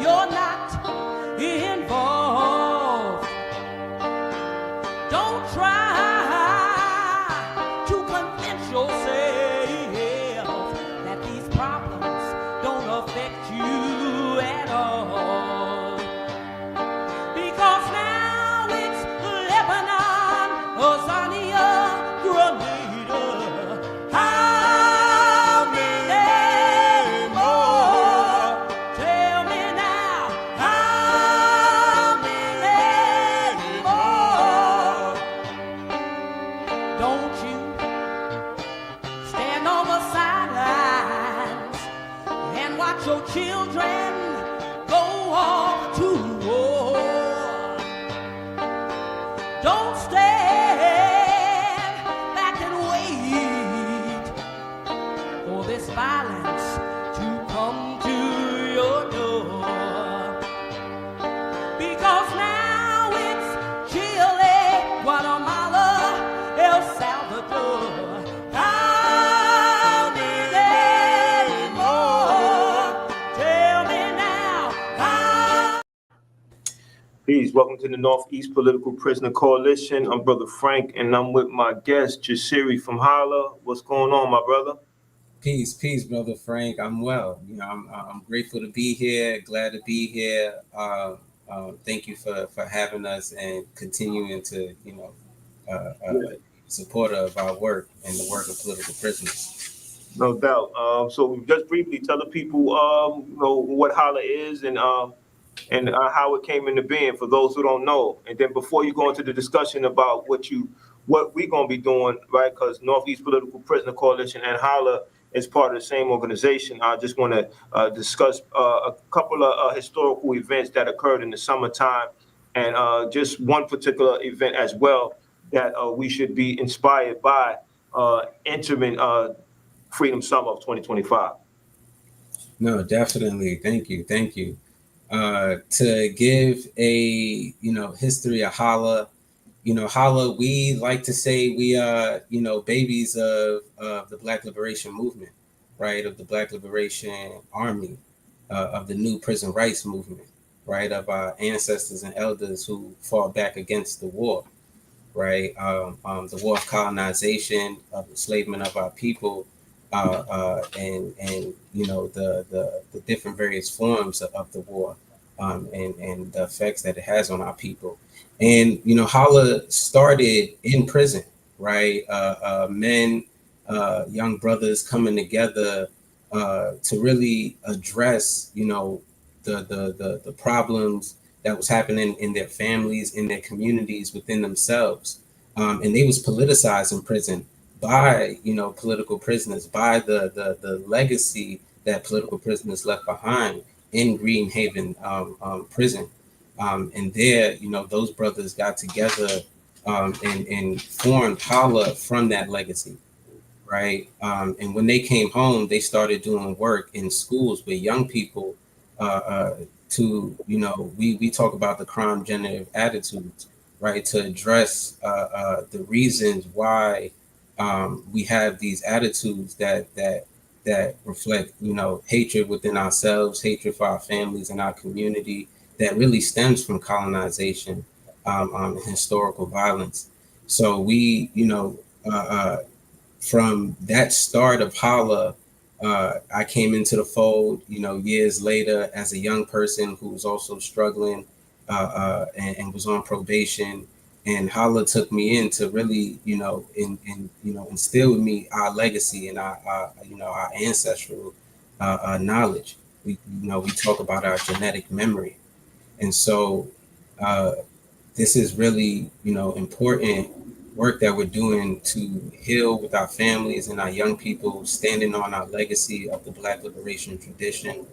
you're not involved. Don't try to convince yourself that these problems don't affect you at all. Because now it's Lebanon, Azania, Grenada. How many more? Tell me now. How many more? Don't you stand on the sidelines and watch your children go off to war. Don't stand back and wait for this violence to come to your door. Because now it's Chile, Guatemala, El Salvador. How many more? Tell me now. How? Peace. Welcome to the Northeast Political Prisoner Coalition. I'm Brother Frank, and I'm with my guest, Jasiri from Holla. What's going on, my brother? Peace, Brother Frank. I'm well. I'm grateful to be here. Glad to be here. Thank you for having us and continuing to, support of our work and the work of political prisoners. No doubt. So just briefly tell the people, what Holla is and how it came into being for those who don't know. And then before you go into the discussion about what we're going to be doing, right? Because Northeast Political Prisoner Coalition and Holla is part of the same organization. I just want to discuss a couple of historical events that occurred in the summertime, and just one particular event as well that we should be inspired by entering Freedom Summer of 2025. No, definitely. Thank you. To give a history of Holla. Holla, we like to say we are, babies of the Black Liberation Movement, right? Of the Black Liberation Army, of the new prison rights movement, right? Of our ancestors and elders who fought back against the war, right? The war of colonization, of enslavement of our people, and the different various forms of the war, and the effects that it has on our people. And, Holla started in prison, right? Men, young brothers coming together to really address, the problems that was happening in their families, in their communities, within themselves. And they was politicized in prison by, political prisoners, by the legacy that political prisoners left behind in Greenhaven prison. And there, those brothers got together and formed Holla from that legacy, right? And when they came home, they started doing work in schools with young people we talk about the crime generative attitudes, right? To address the reasons why we have these attitudes that reflect, hatred within ourselves, hatred for our families and our community, that really stems from colonization and historical violence. So we, from that start of Holla, I came into the fold, years later as a young person who was also struggling and was on probation. And Holla took me in to really, instill with me our legacy and our ancestral knowledge. We talk about our genetic memory. And so this is really, important work that we're doing to heal with our families and our young people, standing on our legacy of the Black liberation tradition.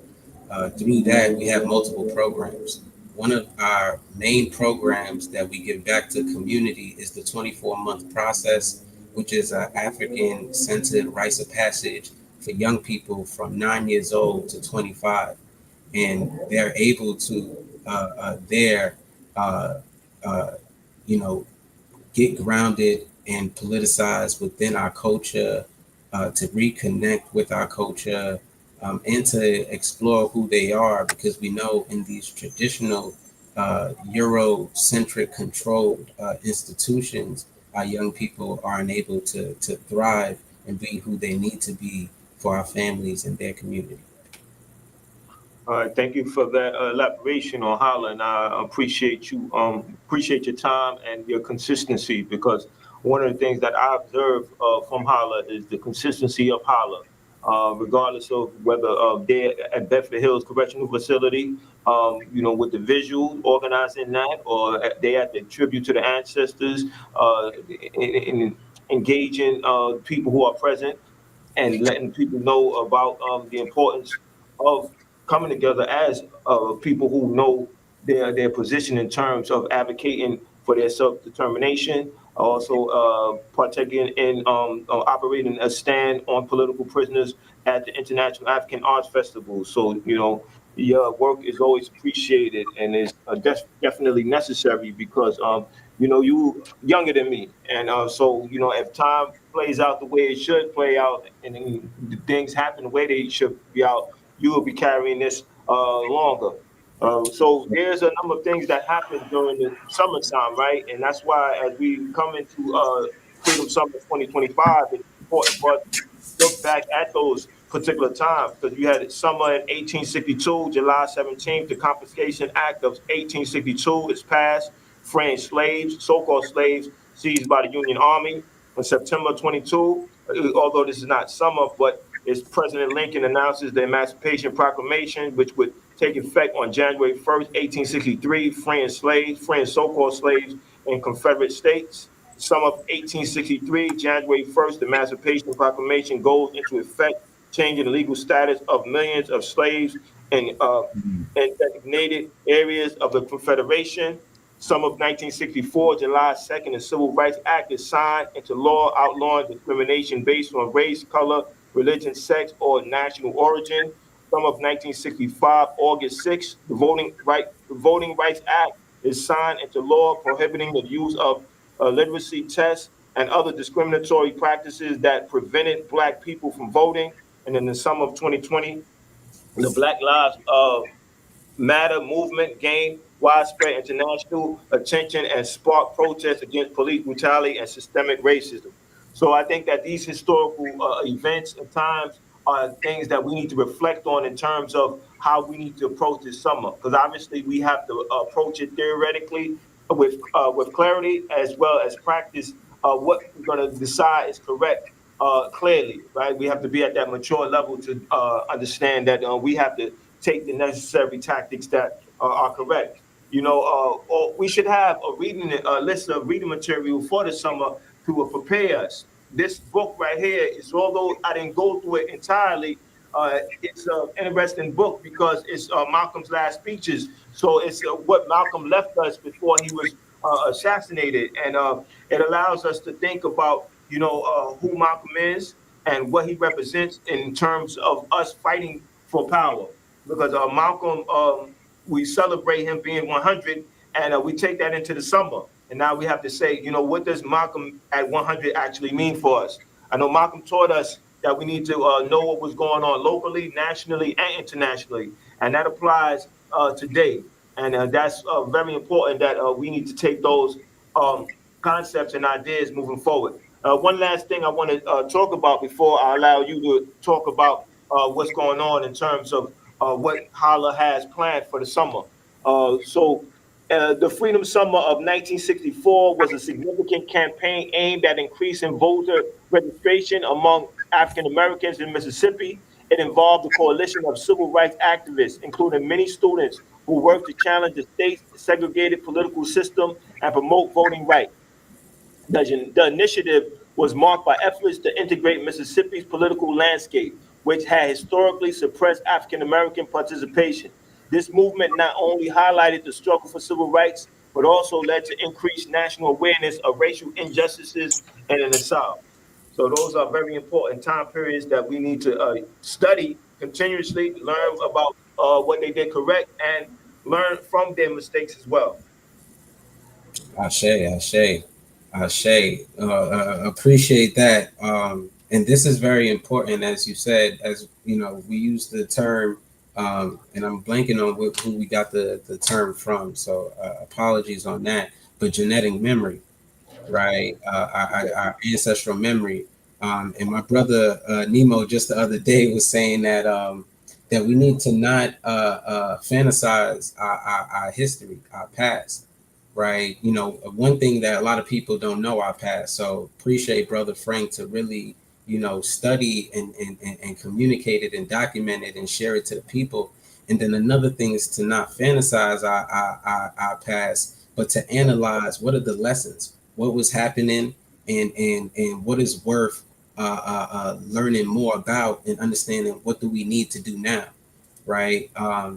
Through that, we have multiple programs. One of our main programs that we give back to community is the 24-month process, which is an African-centered rites of passage for young people from 9 years old to 25. And they're able to get grounded and politicized within our culture, to reconnect with our culture, and to explore who they are, because we know in these traditional Eurocentric controlled institutions, our young people are unable to thrive and be who they need to be for our families and their community. All right, thank you for that elaboration on Holla, and I appreciate your time and your consistency, because one of the things that I observe from Holla is the consistency of Holla, regardless of whether they're at Bedford Hills Correctional Facility, with the visual organizing that, or they at the tribute to the ancestors, in engaging people who are present and letting people know about the importance of coming together as people who know their position in terms of advocating for their self determination, also partaking in operating a stand on political prisoners at the International African Arts Festival. So your work is always appreciated and is definitely necessary, because you younger than me, and so if time plays out the way it should play out, and then things happen the way they should be out, you will be carrying this longer. So there's a number of things that happen during the summertime, right? And that's why, as we come into Freedom Summer 2025, it's important for us to look back at those particular times, because you had summer in 1862, July 17th, the Confiscation Act of 1862 is passed, freeing slaves, so-called slaves, seized by the Union Army. On September 22, although this is not summer, but it's President Lincoln announces the Emancipation Proclamation, which would take effect on January 1st, 1863, freeing so-called slaves in Confederate states. Summer of 1863, January 1st, the Emancipation Proclamation goes into effect, changing the legal status of millions of slaves in designated areas of the Confederation. Summer of 1964, July 2nd, the Civil Rights Act is signed into law, outlawing discrimination based on race, color, religion, sex, or national origin. Summer of 1965, August 6th, the Voting Rights Act is signed into law, prohibiting the use of literacy tests and other discriminatory practices that prevented Black people from voting. And in the summer of 2020, the Black Lives Matter movement gained widespread international attention and sparked protests against police brutality and systemic racism. So I think that these historical events and times are things that we need to reflect on in terms of how we need to approach this summer. Because obviously we have to approach it theoretically with clarity, as well as practice what we're going to decide is correct clearly, right? We have to be at that mature level to understand that we have to take the necessary tactics that are correct. Or we should have a list of reading material for the summer to prepare us. This book right here is, although I didn't go through it entirely, it's an interesting book because it's Malcolm's last speeches. So it's what Malcolm left us before he was assassinated, and it allows us to think about who Malcolm is and what he represents in terms of us fighting for power. Because Malcolm, we celebrate him being 100, and we take that into the summer. And now we have to say, what does Malcolm at 100 actually mean for us? I know Malcolm taught us that we need to know what was going on locally, nationally, and internationally, and that applies today. And that's very important that we need to take those concepts and ideas moving forward. One last thing I want to talk about before I allow you to talk about what's going on in terms of what Holla has planned for the summer. The Freedom Summer of 1964 was a significant campaign aimed at increasing voter registration among African Americans in Mississippi. It involved a coalition of civil rights activists, including many students who worked to challenge the state's segregated political system and promote voting rights. The initiative was marked by efforts to integrate Mississippi's political landscape, which had historically suppressed African American participation. This movement not only highlighted the struggle for civil rights, but also led to increased national awareness of racial injustices in the South. So those are very important time periods that we need to study continuously, learn about what they did correct, and learn from their mistakes as well. Ashe, Ashe, Ashe. Appreciate that. And this is very important, as you said, as we use the term, and I'm blanking on who we got the term from, so apologies on that. But genetic memory, right? Our ancestral memory. And my brother Nemo just the other day was saying that we need to not fantasize our history, our past, right? One thing that a lot of people don't know our past. So appreciate Brother Frank to really, study and communicate it and document it and share it to the people. And then another thing is to not fantasize our past, but to analyze what are the lessons, what was happening, and what is worth learning more about and understanding what do we need to do now, right?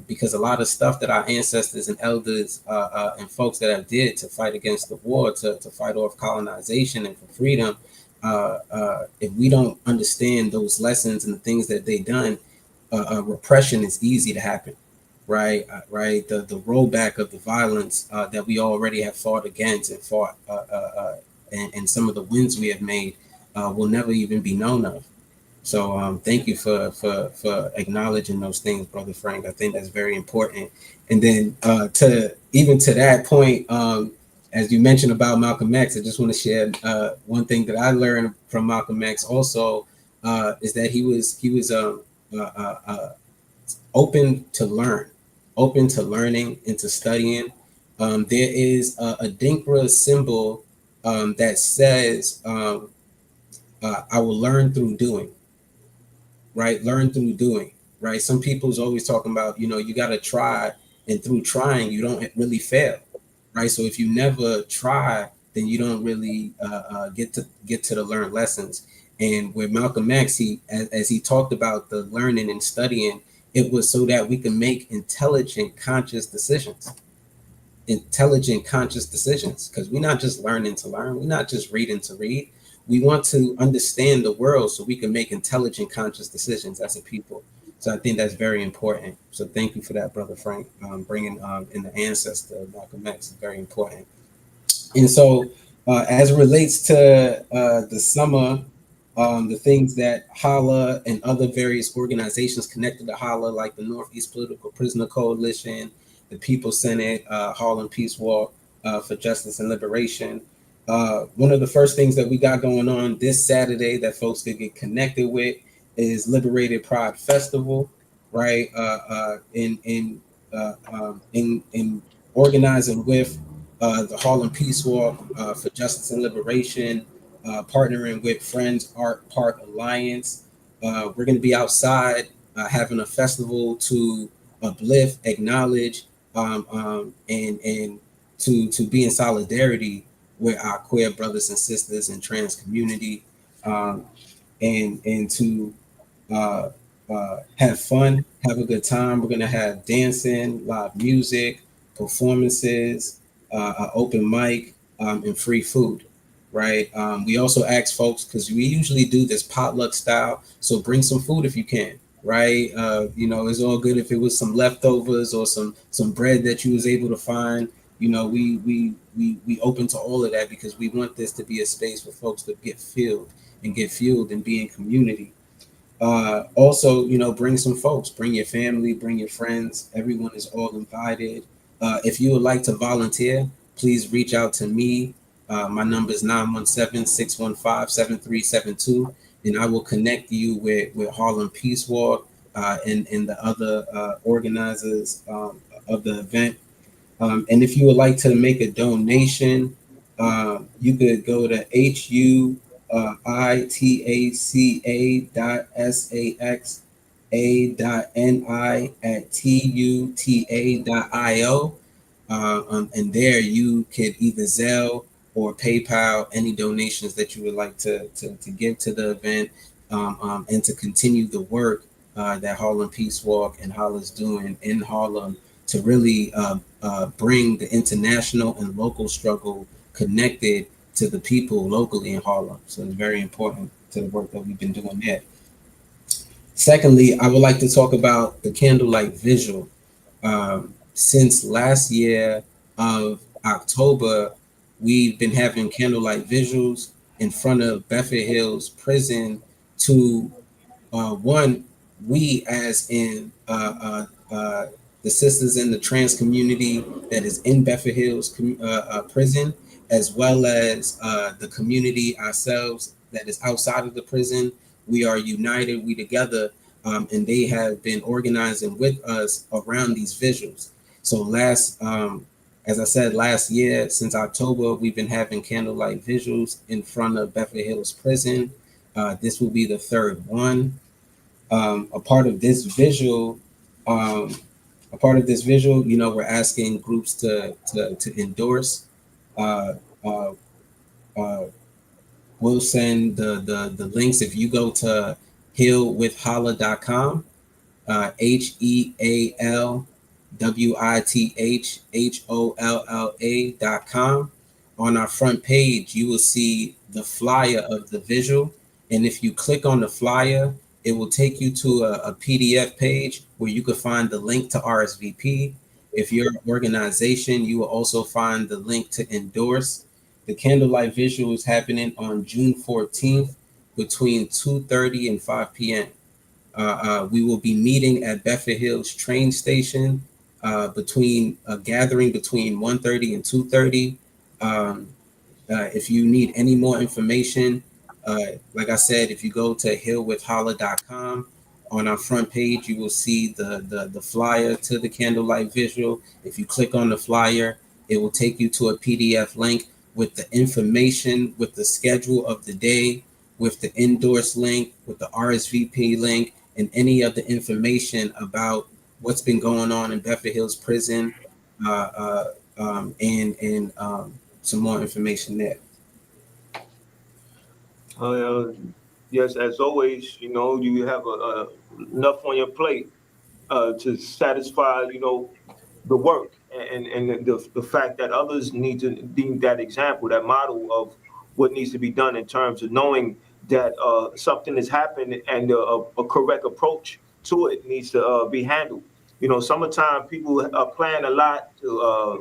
Because a lot of stuff that our ancestors and elders and folks that have did to fight against the war, to fight off colonization and for freedom, if we don't understand those lessons and the things that they done, repression is easy to happen, right? Right. The rollback of the violence that we already have fought against and fought, and some of the wins we have made will never even be known of. So thank you for acknowledging those things, Brother Frank. I think that's very important. And then to that point, as you mentioned about Malcolm X, I just want to share one thing that I learned from Malcolm X also is that he was open to learn, open to learning and to studying. There is a Dinkra symbol that says, I will learn through doing, right? Learn through doing, right? Some people's always talking about, you got to try, and through trying, you don't really fail, right? So if you never try, then you don't really get to the learned lessons. And with Malcolm X, as he talked about the learning and studying, it was so that we can make intelligent, conscious decisions. Intelligent, conscious decisions, because we're not just learning to learn, we're not just reading to read. We want to understand the world so we can make intelligent, conscious decisions as a people. So I think that's very important. So thank you for that, Brother Frank. Bringing in the ancestor Malcolm X is very important. And so, as it relates to the summer, the things that HALA and other various organizations connected to HALA, like the Northeast Political Prisoner Coalition, the People's Senate, Harlem Peace Walk for Justice and Liberation. One of the first things that we got going on this Saturday that folks could get connected with is Liberated Pride Festival, right? In organizing with the Harlem Peace Walk for Justice and Liberation, partnering with Friends Art Park Alliance. We're going to be outside having a festival to uplift, acknowledge, and to be in solidarity with our queer brothers and sisters and trans community, and to have fun, have a good time. We're going to have dancing, live music, performances, open mic, and free food, right? We also ask folks, because we usually do this potluck style, so bring some food if you can, right? It's all good if it was some leftovers or some bread that you was able to find. We open to all of that because we want this to be a space for folks to get fueled and be in community. Also, bring some folks, bring your family, bring your friends. Everyone is all invited. If you would like to volunteer, please reach out to me. My number is 917-615-7372, and I will connect you with Harlem Peace Walk and the other organizers of the event. And if you would like to make a donation, you could go to huitaca.saxa.ni@tuta.io. And there you could either Zelle or PayPal any donations that you would like to give to the event, and to continue the work that Harlem Peace Walk and HALA's doing in Harlem to really bring the international and local struggle connected to the people locally in Harlem. So it's very important to the work that we've been doing there. Secondly, I would like to talk about the candlelight vigil. Since last year of October, we've been having candlelight vigils in front of Bedford Hills Prison to one, we as in the sisters in the trans community that is in Bedford Hills prison, as well as the community ourselves that is outside of the prison. We are united, we together, and they have been organizing with us around these visuals. So as I said, last year, since October, we've been having candlelight visuals in front of Bedford Hills Prison. This will be the third one. A part of this visual, um, we're asking groups to endorse. Uh, uh, uh, we'll send the links if you go to healwithholla.com, HEALWITHHOLLA.com. On our front page, you will see the flyer of the visual. And if you click on the flyer, it will take you to a PDF page where you can find the link to RSVP. If you're an organization, you will also find the link to endorse. The candlelight visual is happening on June 14th between 2:30 and 5 p.m. We will be meeting at Bedford Hills train station between a gathering between 1:30 and 2:30. Um, if you need any more information, like I said, if you go to healwithholla.com, on our front page, you will see the flyer to the candlelight visual. If you click on the flyer, it will take you to a PDF link with the information, with the schedule of the day, with the endorse link, with the RSVP link, and any of the information about what's been going on in Bedford Hills Prison, and some more information there. Uh, yes, as always, you have enough on your plate to satisfy, the work and the fact that others need to deem that example, that model of what needs to be done in terms of knowing that something has happened and a correct approach to it needs to be handled. Summertime people plan a lot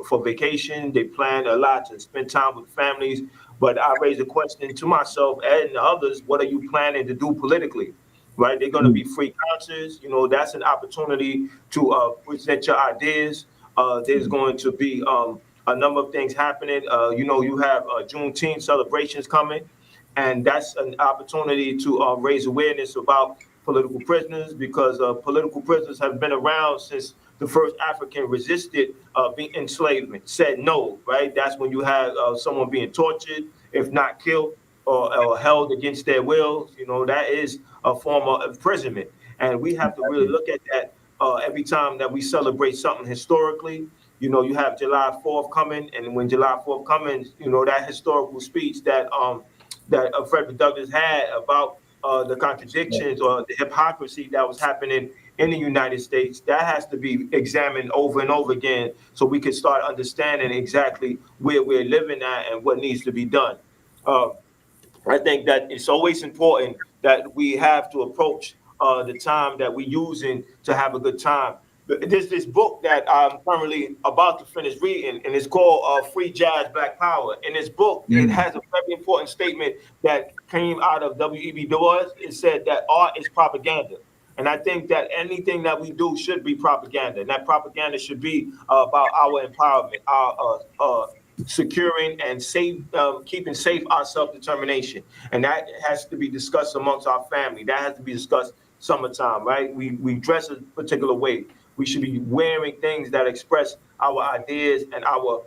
for vacation. They plan a lot to spend time with families. But I raise a question to myself and others: what are you planning to do politically? Right? They're going to be free concerts. That's an opportunity to present your ideas. There's going to be a number of things happening. You have Juneteenth celebrations coming, and that's an opportunity to raise awareness about political prisoners because political prisoners have been around since the first African resisted being enslavement, said no, right? That's when you had someone being tortured, if not killed, or held against their wills. That is a form of imprisonment. And we have to really look at that every time that we celebrate something historically. You have July 4th coming, and when July 4th comes, that historical speech that Frederick Douglass had about the contradictions or the hypocrisy that was happening in the United States, that has to be examined over and over again so we can start understanding exactly where we're living at and what needs to be done. Uh, I think that it's always important that we have to approach the time that we're using to have a good time. There's this book that I'm currently about to finish reading, and it's called Free Jazz, Black Power. In this book, it has a very important statement that came out of W.E.B. Du Bois. It said that art is propaganda. And I think that anything that we do should be propaganda. And that propaganda should be about our empowerment, our securing and keeping safe our self-determination. And that has to be discussed amongst our family. That has to be discussed summertime, right? We dress a particular way. We should be wearing things that express our ideas and our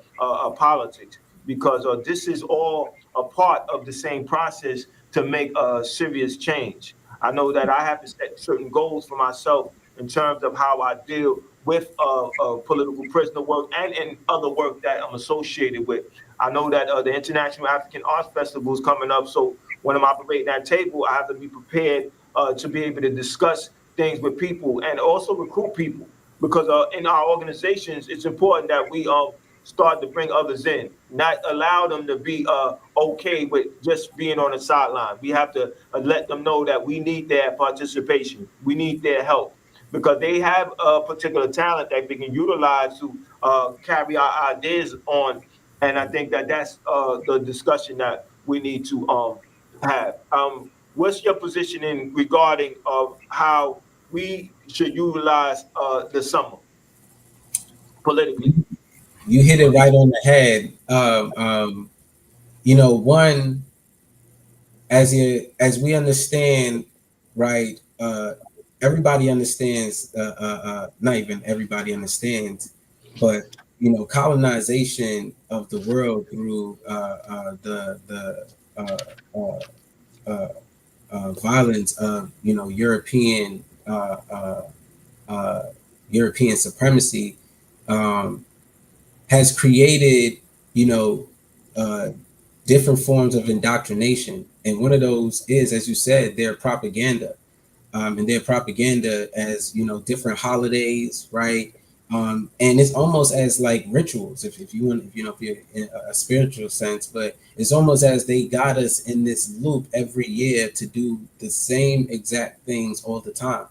politics because this is all a part of the same process to make a serious change. I know that I have to set certain goals for myself in terms of how I deal with political prisoner work and other work that I'm associated with. I know that the International African Arts Festival is coming up, so when I'm operating that table, I have to be prepared to be able to discuss things with people and also recruit people because in our organizations, it's important that we start to bring others in, not allow them to be okay with just being on the sideline. We have to let them know that we need their participation, we need their help because they have a particular talent that they can utilize to carry our ideas on. And I think that that's the discussion that we need to have. What's your position in regarding of how we should utilize the summer politically? You hit it right on the head. One, as we understand, right? Everybody understands. Not even everybody understands, but colonization of the world through the violence of uh, European supremacy um, has created you know uh, different forms of indoctrination, and one of those is, as you said, their propaganda, and their propaganda as different holidays, right? And it's almost as like rituals, if you want, if you're in a spiritual sense, but it's almost as they got us in this loop every year to do the same exact things all the time.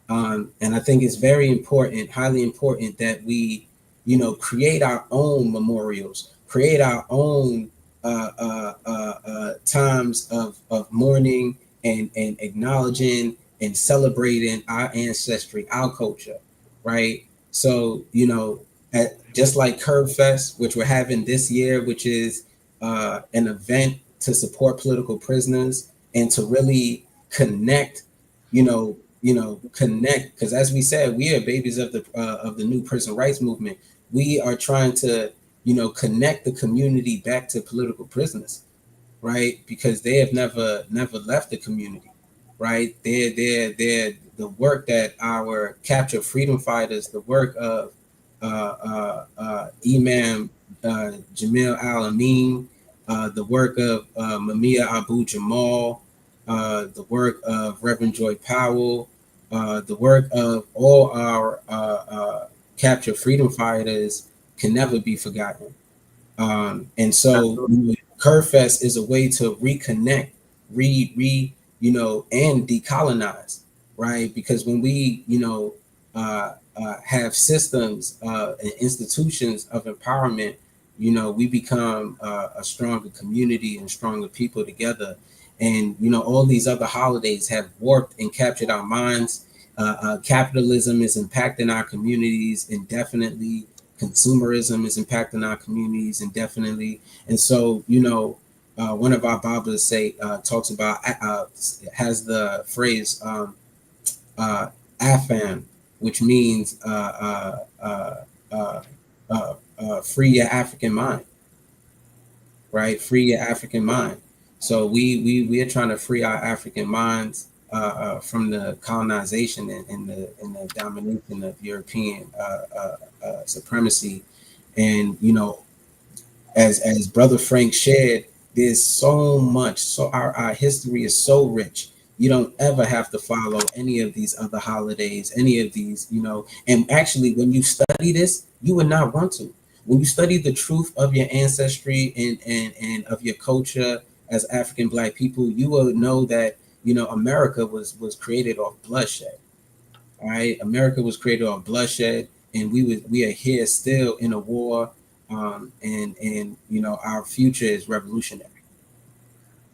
And I think it's very important, highly important, that we, create our own memorials, create our own times of mourning and acknowledging and celebrating our ancestry, our culture, right? So, just like Curb Fest, which we're having this year, which is an event to support political prisoners and to really connect, connect, because as we said, we are babies of the new prison rights movement. We are trying to, connect the community back to political prisoners, right? Because they have never left the community, right? They're the work that our captured freedom fighters, the work of Imam Jamil Al Amin, the work of Mamiya Abu Jamal, the work of Reverend Joy Powell, the work of all our captured freedom fighters can never be forgotten. And so, Curfest is a way to reconnect, and decolonize, right? Because when we, have systems and institutions of empowerment, we become a stronger community and stronger people together. And all these other holidays have warped and captured our minds. Capitalism is impacting our communities indefinitely. Consumerism is impacting our communities indefinitely. And so, one of our Bibles talks about, has the phrase "afam," which means free your African mind, right? Free your African mind. So we are trying to free our African minds from the colonization and the domination of European supremacy. And as Brother Frank shared, there's so much. So our history is so rich. You don't ever have to follow any of these other holidays, any of these, And actually, when you study this, you would not want to. When you study the truth of your ancestry and of your culture as African Black people, you will know that America was created off bloodshed. All right, America was created off bloodshed, and we are here still in a war, and our future is revolutionary.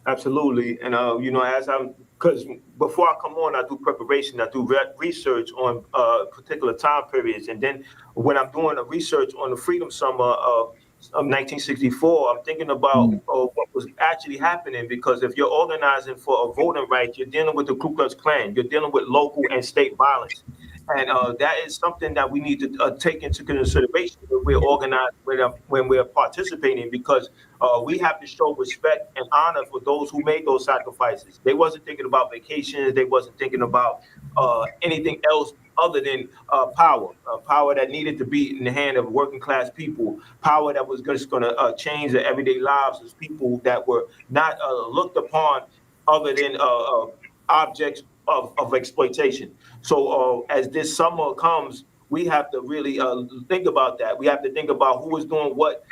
Absolutely. And, as I'm, because before I come on, I do preparation, I do research on particular time periods. And then when I'm doing a research on the Freedom Summer of 1964, I'm thinking about what was actually happening, because if you're organizing for a voting right, you're dealing with the Ku Klux Klan, you're dealing with local and state violence. And that is something that we need to take into consideration when we're organized, when we're participating, because we have to show respect and honor for those who made those sacrifices. They wasn't thinking about vacations. They wasn't thinking about anything else other than power that needed to be in the hand of working class people, power that was just going to change the everyday lives of people that were not looked upon other than objects of exploitation. So as this summer comes, we have to really think about that. We have to think about who was doing what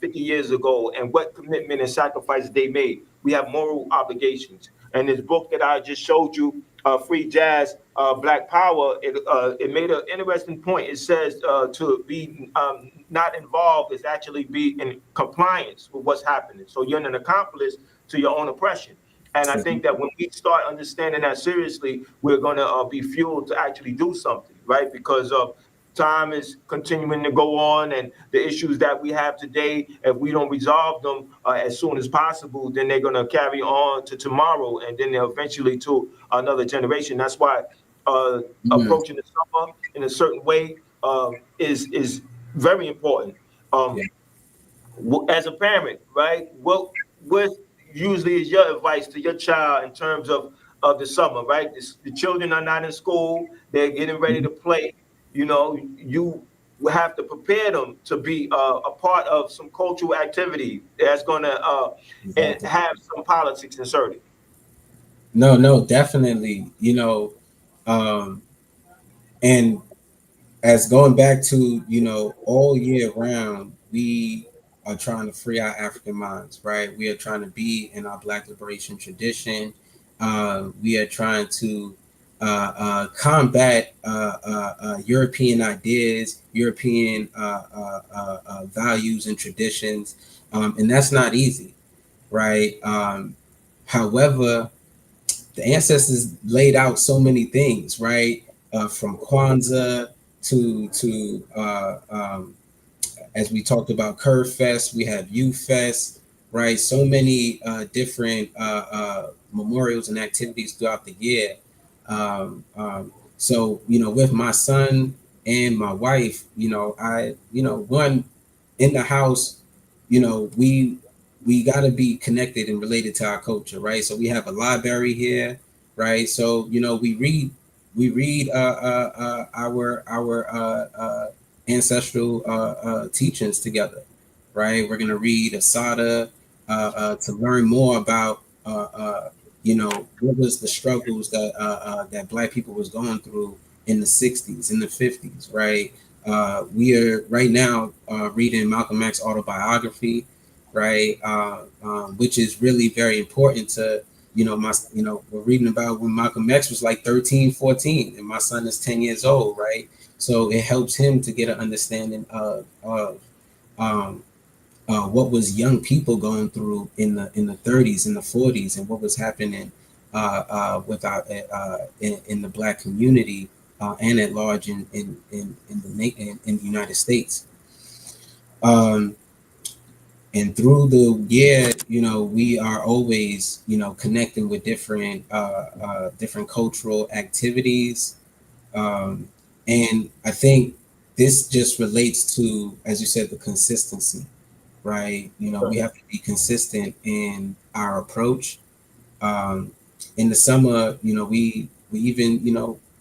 50 years ago and what commitment and sacrifices they made. We have moral obligations. And this book that I just showed you, Free Jazz, Black Power, it made an interesting point. It says to be not involved is actually be in compliance with what's happening. So you're an accomplice to your own oppression. And I think that when we start understanding that seriously, we're going to be fueled to actually do something, right? Because time is continuing to go on, and the issues that we have today, if we don't resolve them as soon as possible, then they're going to carry on to tomorrow, and then eventually to another generation. That's why uh, Mhm. approaching the summer in a certain way is very important. Um, Yeah. as a parent, right? What usually is your advice to your child in terms of the summer, right? The children are not in school; they're getting ready Mhm. to play. You have to prepare them to be a part of some cultural activity that's going to and Exactly. have some politics inserted. No, no, definitely. Um, and as going back to, all year round, we are trying to free our African minds, right? We are trying to be in our Black liberation tradition. We are trying to combat European ideas, European values and traditions, and that's not easy, right? However, the ancestors laid out so many things, right? From Kwanzaa to as we talked about Curve Fest, we have U Fest, right? So many different memorials and activities throughout the year. So with my son and my wife, one in the house, we got to be connected and related to our culture, right? So we have a library here, right? So we read our ancestral teachings together, right? We're gonna read Asada to learn more about what was the struggles that Black people was going through in the '60s, in the '50s, right? We are right now reading Malcolm X autobiography, right? Which is really very important to we're reading about when Malcolm X was like 13, 14, and my son is 10 years old, right? So it helps him to get an understanding of um, what was young people going through in the 30s and the 40s, and what was happening with our in the Black community and at large in the United States. Um, and through the year, we are always, connecting with different cultural activities. And I think this just relates to, as you said, the consistency, right? We have to be consistent in our approach. Um, in the summer, we even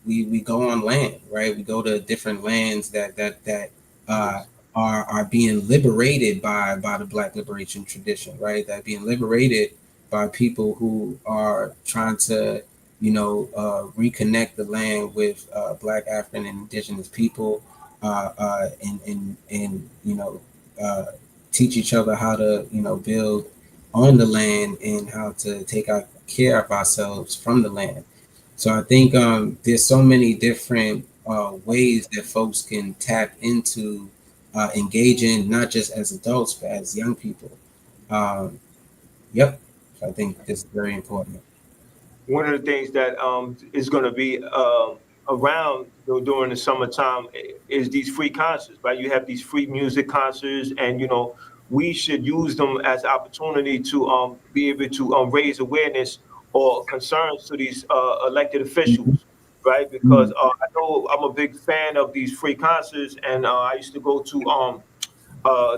we go on land, right? We go to different lands that uh, are being liberated by the Black liberation tradition, right? That being liberated by people who are trying to reconnect the land with Black, African, and Indigenous people, and uh, teach each other how to build on the land and how to take care of ourselves from the land. So I think there's so many different ways that folks can tap into engaging, not just as adults but as young people. Um, yep. So I think this is very important. One of the things that is going to be around during the summertime is these free concerts, right? You have these free music concerts, and we should use them as opportunity to be able to raise awareness or concerns to these elected Mhm. officials, right? Because Mhm. I know I'm a big fan of these free concerts, and I used to go to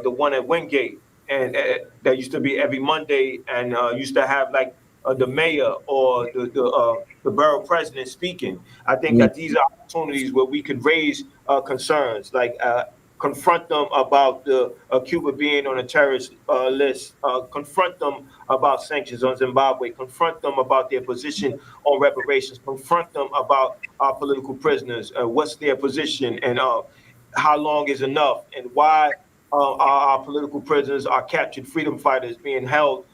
the one at Wingate, and that used to be every Monday, and used to have like the mayor or the borough president speaking. I think Mhm. that these are opportunities where we could raise concerns, like confront them about the Cuba being on a terrorist list, confront them about sanctions on Zimbabwe, confront them about their position on reparations, confront them about our political prisoners, what's their position, and how long is enough, and why our political prisoners, our captured freedom fighters being held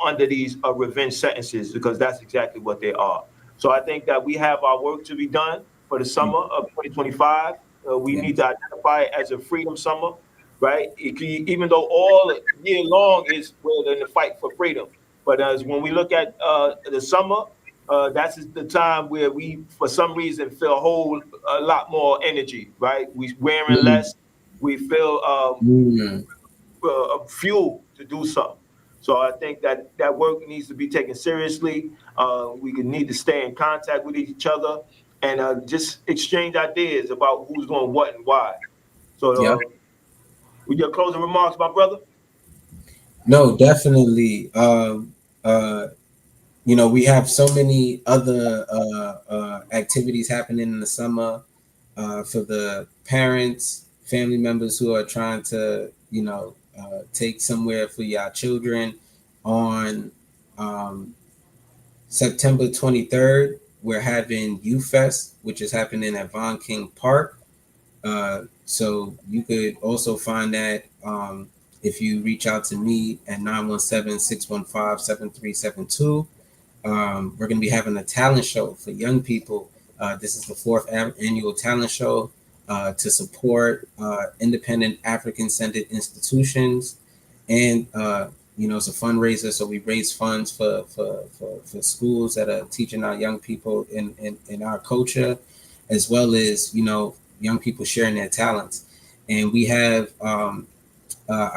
under these revenge sentences, because that's exactly what they are. So I think that we have our work to be done for the summer of 2025. We Yeah. need to identify it as a freedom summer, right? Even though all year long is we're in the fight for freedom, But as when we look at the summer, that's the time where we, for some reason, feel a lot more energy, right? We wearing Mm, less, we feel mm. fuel to do something. So I think that that work needs to be taken seriously. We need to stay in contact with each other and just exchange ideas about who's doing what and why. Yep. So, with your closing remarks, my brother. No, definitely. Uh, we have so many other activities happening in the summer for the parents, family members who are trying to, take somewhere for your children. On September 23rd, we're having Youth Fest, which is happening at Von King Park. So you could also find that if you reach out to me at 917-615-7372. We're going to be having a talent show for young people. This is the fourth annual talent show to support independent African-centered institutions, and it's a fundraiser. So we raise funds for schools that are teaching our young people in our culture, as well as young people sharing their talents. And we have our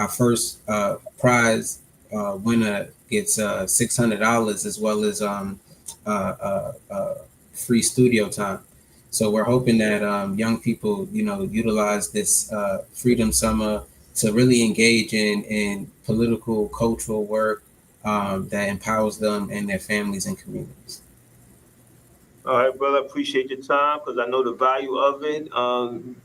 first prize winner gets $600, as well as uh, free studio time. So we're hoping that young people, utilize this Freedom Summer to really engage in political, cultural work that empowers them and their families and communities. All right, brother. Appreciate your time because I know the value of it.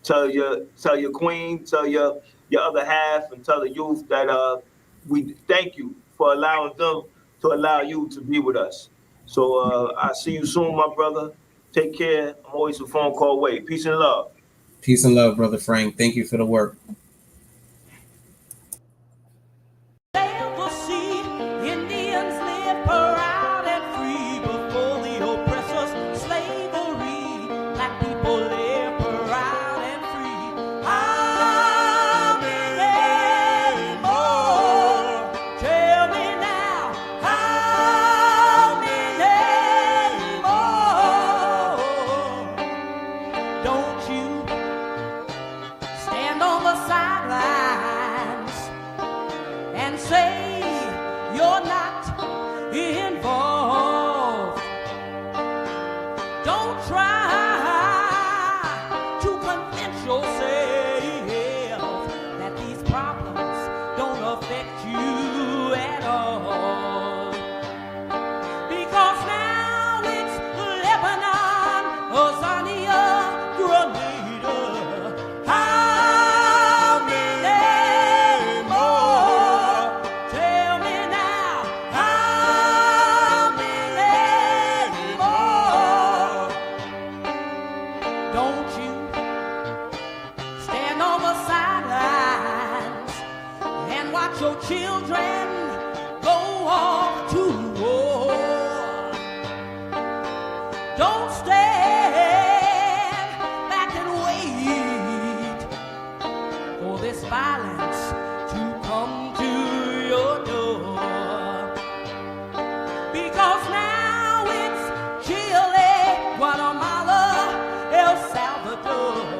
Tell your queen, tell your other half, and tell the youth that we thank you for allowing them to allow you to be with us. So I see you soon, my brother. Take care. I'm always a phone call away. Peace and love. Peace and love, Brother Frank. Thank you for the work. Never see Indians live proud and free before the oppressor's slavery. Black people live proud and free. How many more? Tell me now. How many more? Don't you stand on the sidelines and say you're not involved. Don't try to convince yourself that these problems don't affect you at all. Because now it's Lebanon, Azania, Grenada. How many more? Tell me now. How many more? Don't you stand on the sidelines and watch your children go off to war. Don't stand back and wait for this violence to come to your door. Because now it's Chile, Guatemala, El Salvador.